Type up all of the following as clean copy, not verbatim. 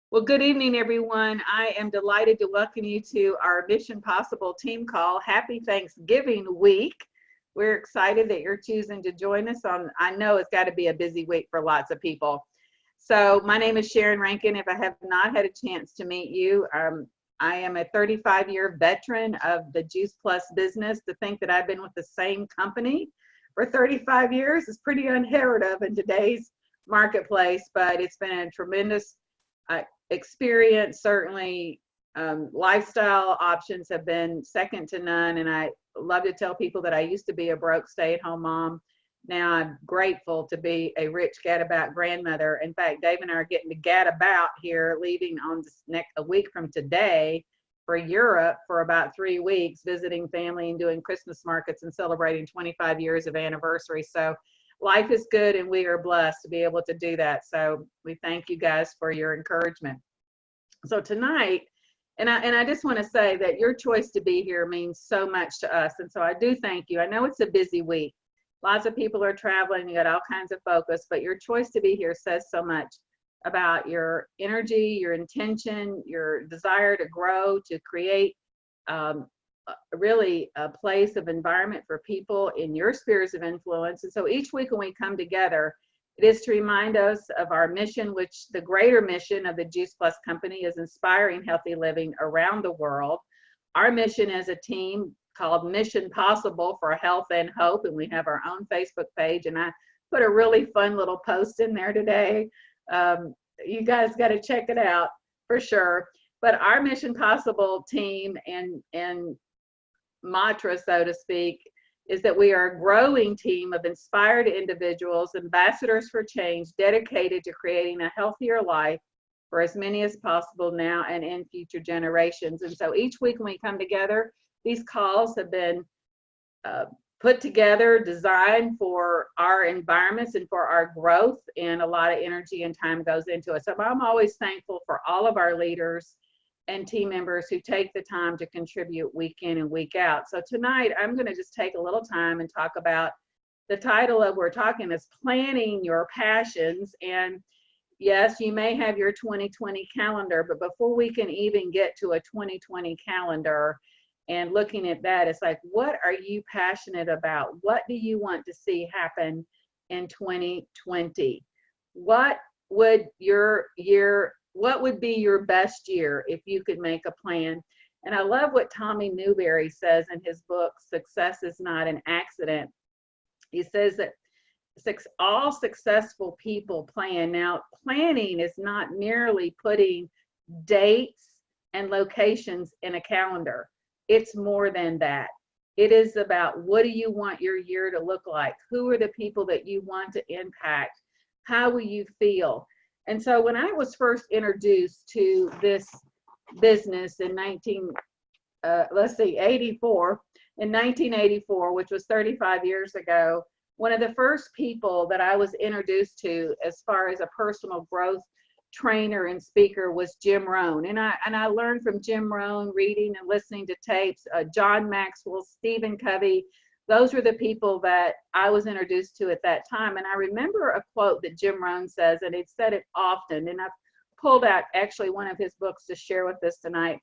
Well, good evening, everyone. I am delighted to welcome you to our Mission Possible team call. Happy Thanksgiving week. We're excited that you're choosing to join us on, I know it's got to be a busy week for lots of people. So my name is Sharon Rankin. If I have not had a chance to meet you, I am a 35-year veteran of the Juice Plus business. To think that I've been with the same company for 35 years is pretty unheard of in today's marketplace, but it's been a tremendous experience. Certainly, lifestyle options have been second to none. And I love to tell people that I used to be a broke stay-at-home mom. Now I'm grateful to be a rich gadabout grandmother. In fact, Dave and I are getting to gadabout here, leaving on a week from today for Europe for about 3 weeks, visiting family and doing Christmas markets and celebrating 25 years of anniversary. So life is good and we are blessed to be able to do that. So we thank you guys for your encouragement. So tonight, and I just want to say that your choice to be here means so much to us. And so I do thank you. I know it's a busy week. Lots of people are traveling, you got all kinds of focus, but your choice to be here says so much about your energy, your intention, your desire to grow, to create really a place of environment for people in your spheres of influence. And so each week when we come together, it is to remind us of our mission, which the greater mission of the Juice Plus company is inspiring healthy living around the world. Our mission as a team called Mission Possible for Health and Hope, and we have our own Facebook page, and I put a really fun little post in there today. You guys got to check it out for sure. But our Mission Possible team and mantra, so to speak, is that we are a growing team of inspired individuals, ambassadors for change, dedicated to creating a healthier life for as many as possible now and in future generations. And so each week when we come together, these calls have been put together, designed for our environments and for our growth, and a lot of energy and time goes into it. So I'm always thankful for all of our leaders and team members who take the time to contribute week in and week out. So tonight, I'm going to just take a little time and talk about the title of we're talking is Planning Your Passions. And yes, you may have your 2020 calendar, but before we can even get to a 2020 calendar and looking at that, it's like, what are you passionate about? What do you want to see happen in 2020? What would be your best year if you could make a plan? And I love what Tommy Newberry says in his book, Success is Not an Accident. He says that all successful people plan. Now, planning is not merely putting dates and locations in a calendar. It's more than that. It is about, what do you want your year to look like? Who are the people that you want to impact? How will you feel? And so when I was first introduced to this business in 1984, which was 35 years ago, one of the first people that I was introduced to as far as a personal growth trainer and speaker was Jim Rohn. And I learned from Jim Rohn, reading and listening to tapes, John Maxwell, Stephen Covey. Those were the people that I was introduced to at that time. And I remember a quote that Jim Rohn says, and he'd said it often, and I've pulled out actually one of his books to share with us tonight,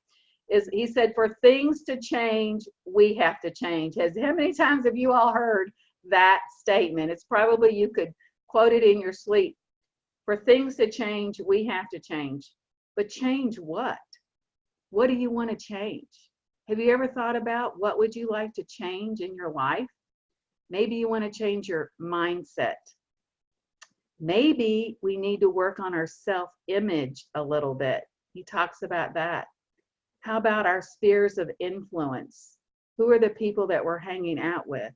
is he said, for things to change, we have to change. How many times have you all heard that statement? It's probably, you could quote it in your sleep. For things to change, we have to change. But change what? What do you want to change? Have you ever thought about what would you like to change in your life? Maybe you want to change your mindset. Maybe we need to work on our self-image a little bit. He talks about that. How about our spheres of influence? Who are the people that we're hanging out with?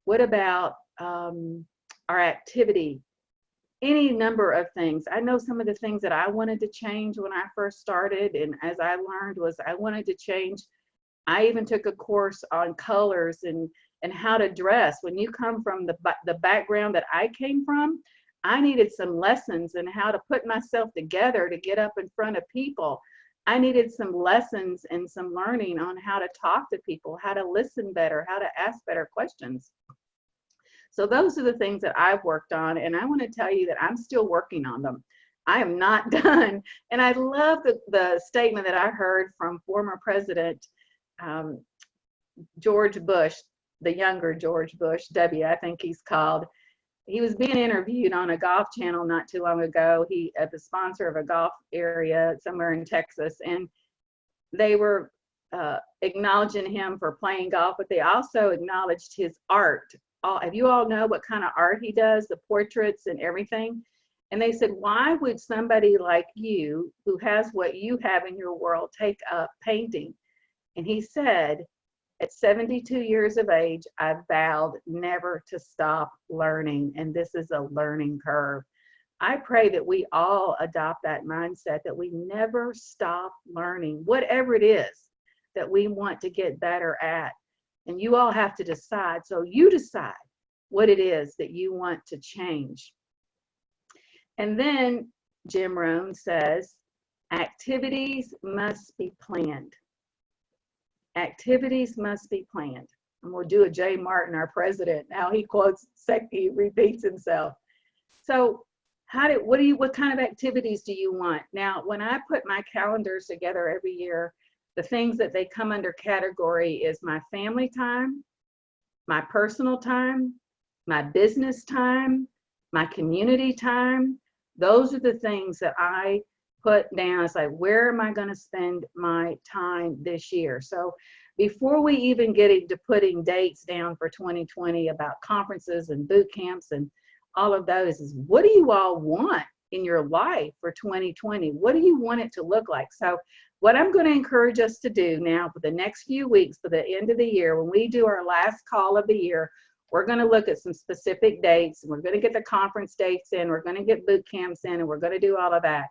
What about our activity? Any number of things. I know some of the things that I wanted to change when I first started, and as I learned, was I wanted to change. I even took a course on colors and how to dress. When you come from the background that I came from, I needed some lessons in how to put myself together to get up in front of people. I needed some lessons and some learning on how to talk to people, how to listen better, how to ask better questions. So those are the things that I've worked on, and I want to tell you that I'm still working on them. I am not done. And I love the statement that I heard from former President um, George Bush, the younger George Bush, W, I think he's called. He was being interviewed on a golf channel not too long ago. He at the sponsor of a golf area somewhere in Texas, and they were acknowledging him for playing golf, but they also acknowledged his art. If you all know what kind of art he does, the portraits and everything. And they said, why would somebody like you, who has what you have in your world, take up painting? And he said, at 72 years of age, I've vowed never to stop learning, and this is a learning curve. I pray that we all adopt that mindset, that we never stop learning, whatever it is that we want to get better at. And you all have to decide. So you decide what it is that you want to change. And then Jim Rohn says, activities must be planned. Activities must be planned. And we'll do a Jay Martin, our president. Now he he repeats himself. So what kind of activities do you want? Now, when I put my calendars together every year, the things that they come under category is my family time, my personal time, my business time, my community time. Those are the things that I put down. It's like, where am I going to spend my time this year? So before we even get into putting dates down for 2020 about conferences and boot camps and all of those, is what do you all want in your life for 2020? What do you want it to look like? So what I'm going to encourage us to do now for the next few weeks, for the end of the year, when we do our last call of the year, we're going to look at some specific dates, and we're going to get the conference dates in, we're going to get boot camps in, and we're going to do all of that.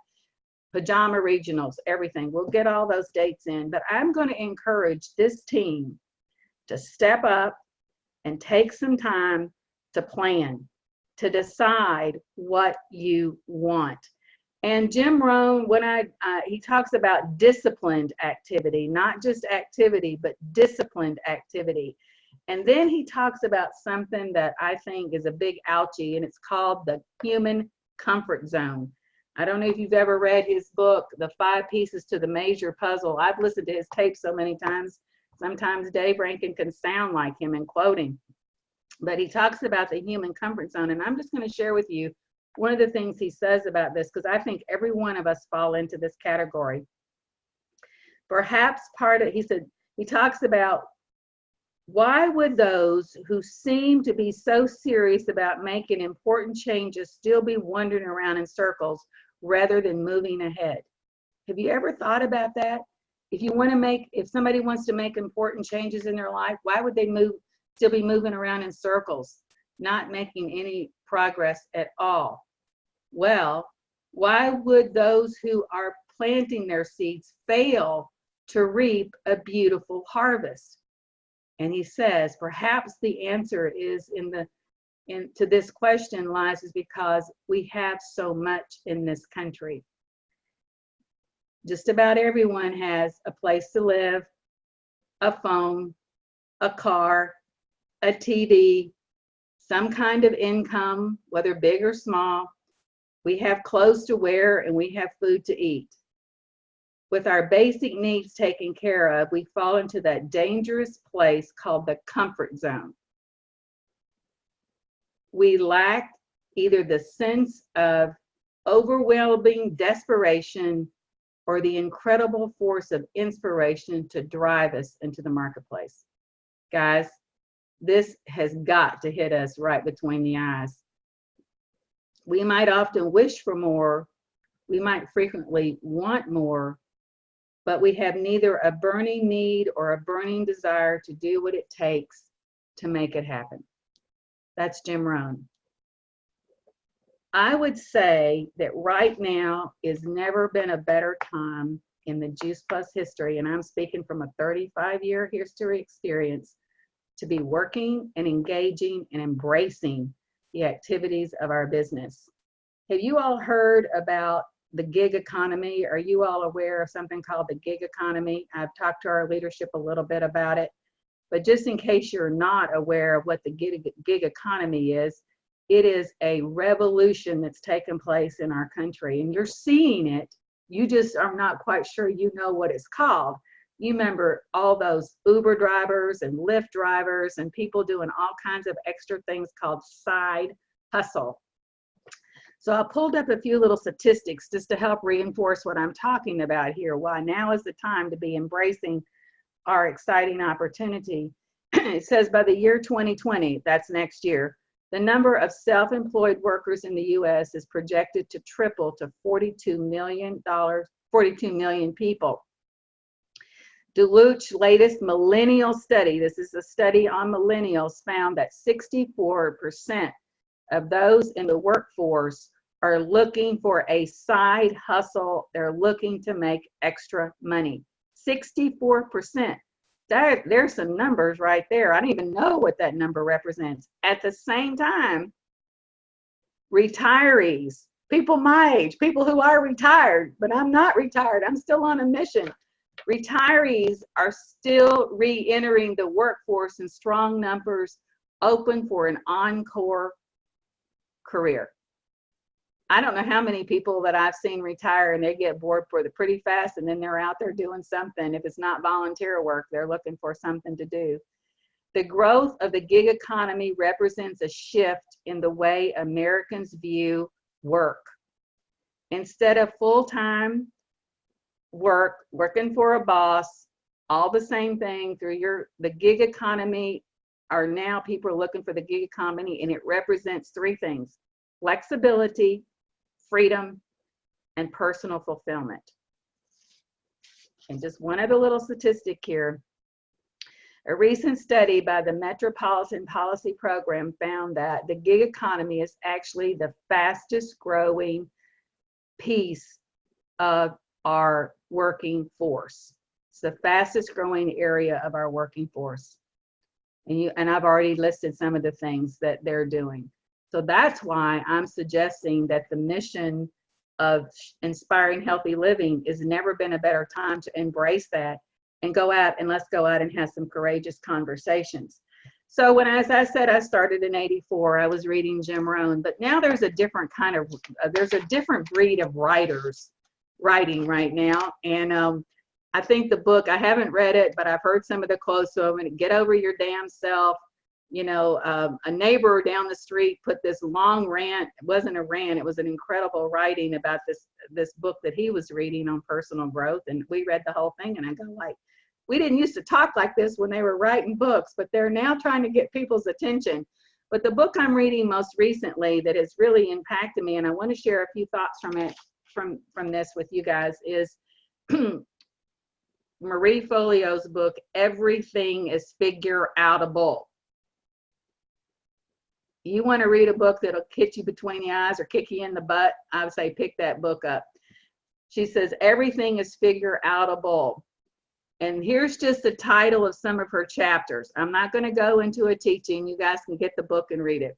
Pajama regionals, everything. We'll get all those dates in, but I'm going to encourage this team to step up and take some time to plan, to decide what you want. And Jim Rohn, he talks about disciplined activity, not just activity, but disciplined activity. And then he talks about something that I think is a big ouchie, and it's called the human comfort zone. I don't know if you've ever read his book, The 5 Pieces to the Major Puzzle. I've listened to his tape so many times. Sometimes Dave Rankin can sound like him in quoting. But he talks about the human comfort zone. And I'm just going to share with you one of the things he says about this, because I think every one of us fall into this category. Perhaps he talks about, why would those who seem to be so serious about making important changes still be wandering around in circles rather than moving ahead? Have you ever thought about that? If somebody wants to make important changes in their life, why would they still be moving around in circles, not making any progress at all? Well, why would those who are planting their seeds fail to reap a beautiful harvest? And he says, perhaps the answer is to this question lies is because we have so much in this country. Just about everyone has a place to live, a phone, a car, a TV, some kind of income, whether big or small. We have clothes to wear and we have food to eat. With our basic needs taken care of, we fall into that dangerous place called the comfort zone. We lack either the sense of overwhelming desperation or the incredible force of inspiration to drive us into the marketplace. Guys, this has got to hit us right between the eyes. We might often wish for more, we might frequently want more, but we have neither a burning need or a burning desire to do what it takes to make it happen. That's Jim Rohn. I would say that right now has never been a better time in the Juice Plus history, and I'm speaking from a 35-year history experience, to be working and engaging and embracing the activities of our business. Have you all heard about the gig economy? Are you all aware of something called the gig economy? I've talked to our leadership a little bit about it, but just in case you're not aware of what the gig economy is, it is a revolution that's taken place in our country, and you're seeing it. You just are not quite sure you know what it's called. You remember all those Uber drivers and Lyft drivers and people doing all kinds of extra things called side hustle. So I pulled up a few little statistics just to help reinforce what I'm talking about here, why now is the time to be embracing our exciting opportunity. It says by the year 2020, that's next year, the number of self-employed workers in the US is projected to triple to 42 million people. Deloitte's latest millennial study, this is a study on millennials, found that 64% of those in the workforce are looking for a side hustle. They're looking to make extra money. 64%. There's some numbers right there. I don't even know what that number represents. At the same time, retirees, people my age, people who are retired, but I'm not retired, I'm still on a mission. Retirees are still re-entering the workforce in strong numbers, open for an encore career. I don't know how many people that I've seen retire and they get bored pretty fast, and then they're out there doing something. If it's not volunteer work, they're looking for something to do. The growth of the gig economy represents a shift in the way Americans view work. Instead of full-time work, working for a boss, all the same thing through the gig economy are now people are looking for the gig economy, and it represents three things: flexibility, freedom, and personal fulfillment. And just one other little statistic here. A recent study by the Metropolitan Policy Program found that the gig economy is actually the fastest growing piece of our working force. It's the fastest growing area of our working force. And I've already listed some of the things that they're doing. So that's why I'm suggesting that the mission of inspiring healthy living has never been a better time to embrace that and go out, and let's go out and have some courageous conversations. So as I said, I started in '84, I was reading Jim Rohn, but now there's a different kind of, there's a different breed of writers writing right now. And I think the book, I haven't read it, but I've heard some of the quotes. So I'm going to get over your damn self. You know, a neighbor down the street put this long rant. It wasn't a rant, it was an incredible writing about this book that he was reading on personal growth. And we read the whole thing, and I go like, we didn't used to talk like this when they were writing books, but they're now trying to get people's attention. But the book I'm reading most recently that has really impacted me, and I want to share a few thoughts from it, from this with you guys, is Marie Forleo's book, Everything is Figure-Outable. You want to read a book that'll hit you between the eyes or kick you in the butt, I would say pick that book up. She says, everything is figure-outable. And here's just the title of some of her chapters. I'm not going to go into a teaching. You guys can get the book and read it.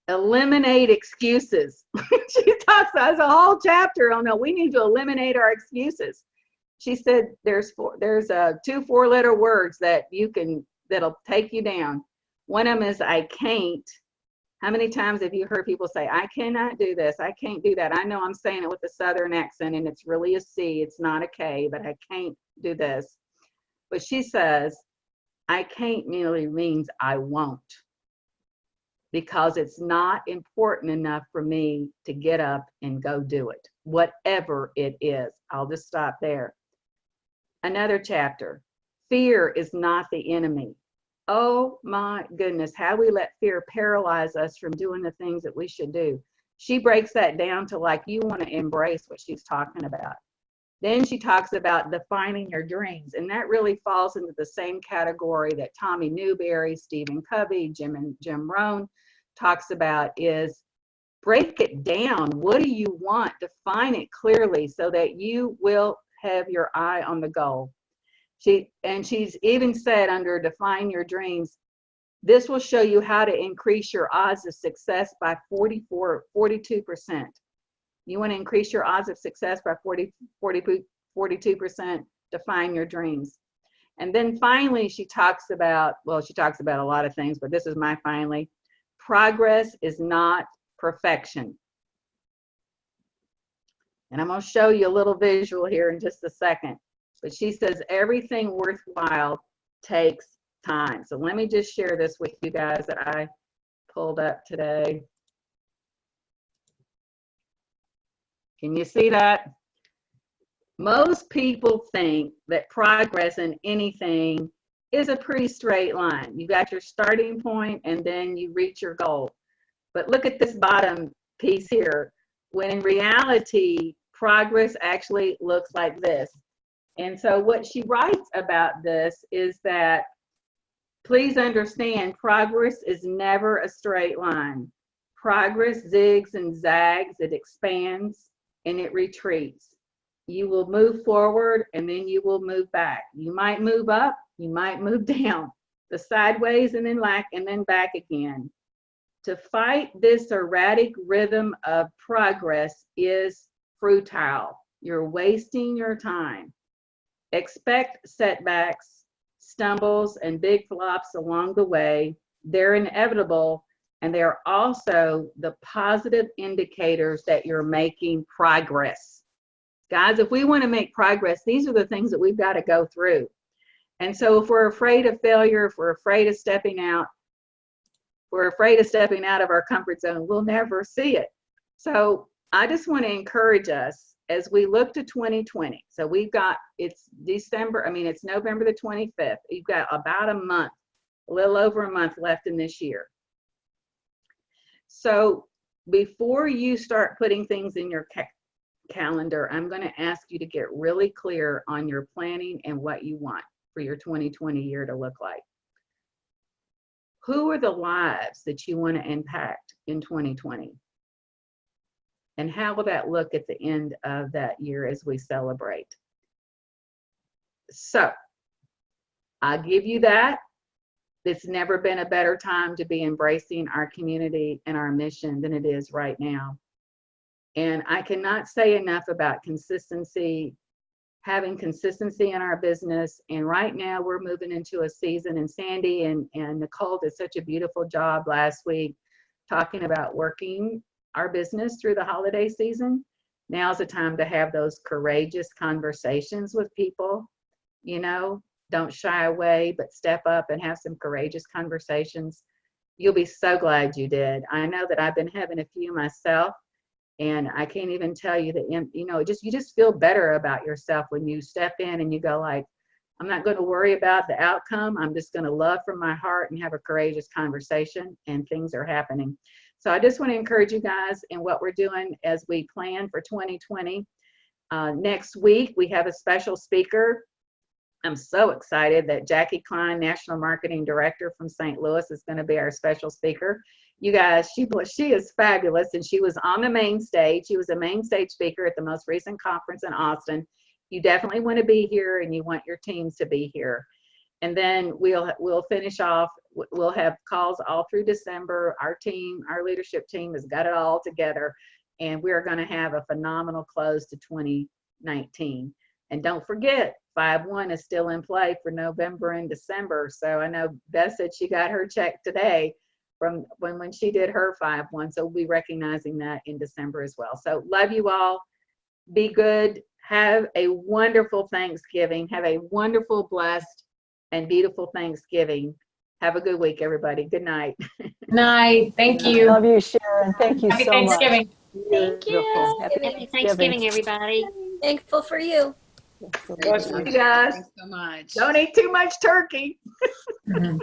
Eliminate excuses. She talks about a whole chapter on that. We need to eliminate our excuses. She said there's two four-letter words that'll take you down. One of them is I can't. How many times have you heard people say, I cannot do this, I can't do that? I know I'm saying it with a Southern accent, and it's really a C, it's not a K, but I can't do this. But she says, I can't merely means I won't, because it's not important enough for me to get up and go do it, whatever it is. I'll just stop there. Another chapter, fear is not the enemy. Oh my goodness, how we let fear paralyze us from doing the things that we should do. She breaks that down to like, you want to embrace what she's talking about. Then she talks about defining your dreams, and that really falls into the same category that Tommy Newberry, Stephen Covey, Jim Rohn talks about, is break it down. What do you want? Define it clearly so that you will have your eye on the goal. She's even said under Define Your Dreams, this will show you how to increase your odds of success by 42%. You want to increase your odds of success by 42%, define your dreams. And then finally, she talks about a lot of things, but this is my finally. Progress is not perfection. And I'm going to show you a little visual here in just a second. But she says everything worthwhile takes time. So let me just share this with you guys that I pulled up today. Can you see that? Most people think that progress in anything is a pretty straight line. You got your starting point and then you reach your goal. But look at this bottom piece here, when in reality, progress actually looks like this. And so what she writes about this is that, please understand, progress is never a straight line. Progress zigs and zags, it expands and it retreats. You will move forward and then you will move back. You might move up, you might move down, the sideways and then back again. To fight this erratic rhythm of progress is futile. You're wasting your time. Expect setbacks, stumbles, and big flops along the way. They're inevitable, and they're also the positive indicators that you're making progress. Guys, if we want to make progress, these are the things that we've got to go through. And so if we're afraid of failure, if we're afraid of stepping out, we're afraid of stepping out of our comfort zone, we'll never see it. So I just want to encourage us as we look to 2020. So we've got, it's November the 25th. You've got about a month, a little over a month left in this year. So before you start putting things in your calendar, I'm going to ask you to get really clear on your planning and what you want for your 2020 year to look like. Who are the lives that you want to impact in 2020? And how will that look at the end of that year as we celebrate? So I'll give you that. It's never been a better time to be embracing our community and our mission than it is right now. And I cannot say enough about consistency, having consistency in our business. And right now we're moving into a season, and Sandy and Nicole did such a beautiful job last week talking about working our business through the holiday season. Now's the time to have those courageous conversations with people. You know, don't shy away, but step up and have some courageous conversations. You'll be so glad you did. I know that I've been having a few myself, and I can't even tell you that, you know, you just feel better about yourself when you step in and you go like, I'm not going to worry about the outcome. I'm just going to love from my heart and have a courageous conversation, and things are happening. So I just want to encourage you guys in what we're doing as we plan for 2020. Next week, we have a special speaker. I'm so excited that Jackie Klein, National Marketing Director from St. Louis, is going to be our special speaker. You guys, she is fabulous, and she was on the main stage. She was a main stage speaker at the most recent conference in Austin. You definitely want to be here, and you want your teams to be here. And then we'll finish off. We'll have calls all through December. Our team, our leadership team has got it all together, and we're going to have a phenomenal close to 2019. And don't forget, 5-1 is still in play for November and December. So I know Beth said she got her check today from when she did her 5-1. So we'll be recognizing that in December as well. So love you all. Be good. Have a wonderful Thanksgiving. Have a wonderful, blessed, and beautiful Thanksgiving. Have a good week, everybody. Good night. Good night. Thank you. Love you, Sharon. Thank you Happy so Thanksgiving. much. Thank you. Happy Thanksgiving, everybody. Thankful for you. You guys, Thanks so much. don't eat too much turkey. Mhm.